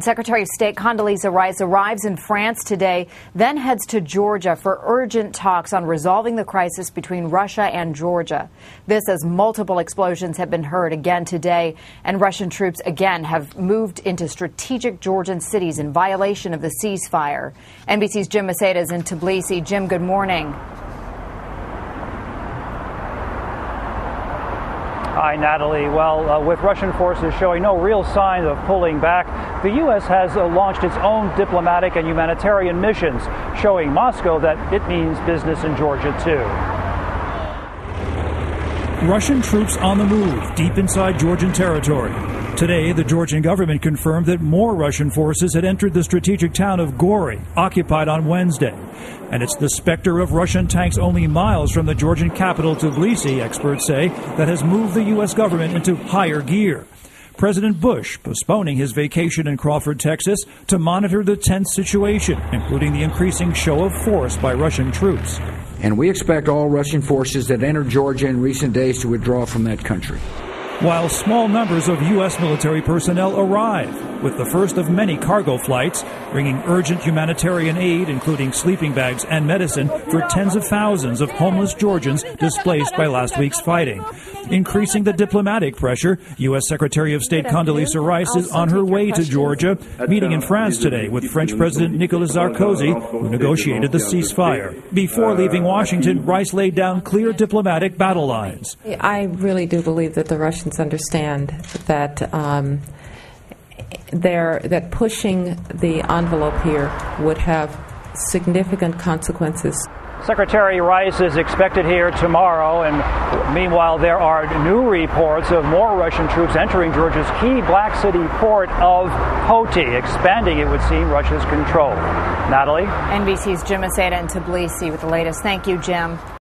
Secretary of State Condoleezza Rice arrives in France today, then heads to Georgia for urgent talks on resolving the crisis between Russia and Georgia. This as multiple explosions have been heard again today, and Russian troops again have moved into strategic Georgian cities in violation of the ceasefire. NBC's Jim Maceda is in Tbilisi. Jim, good morning. Hi, Natalie. Well, with Russian forces showing no real signs of pulling back, the U.S. has launched its own diplomatic and humanitarian missions, showing Moscow that it means business in Georgia, too. Russian troops on the move deep inside Georgian territory. Today, the Georgian government confirmed that more Russian forces had entered the strategic town of Gori, occupied on Wednesday. And it's the specter of Russian tanks only miles from the Georgian capital, Tbilisi, experts say, that has moved the U.S. government into higher gear. President Bush postponing his vacation in Crawford, Texas, to monitor the tense situation, including the increasing show of force by Russian troops. And we expect all Russian forces that entered Georgia in recent days to withdraw from that country. While small numbers of U.S. military personnel arrive, with the first of many cargo flights, bringing urgent humanitarian aid, including sleeping bags and medicine, for tens of thousands of homeless Georgians displaced by last week's fighting. Increasing the diplomatic pressure, U.S. Secretary of State Condoleezza Rice is on her way to Georgia, meeting in France today with French President Nicolas Sarkozy, who negotiated the ceasefire. Before leaving Washington, Rice laid down clear diplomatic battle lines. I really do believe that the Russians understand that that pushing the envelope here would have significant consequences. Secretary Rice is expected here tomorrow, and meanwhile there are new reports of more Russian troops entering Georgia's key Black City port of Poti, expanding, it would seem, Russia's control. Natalie? NBC's Jim Maceda in Tbilisi with the latest. Thank you, Jim.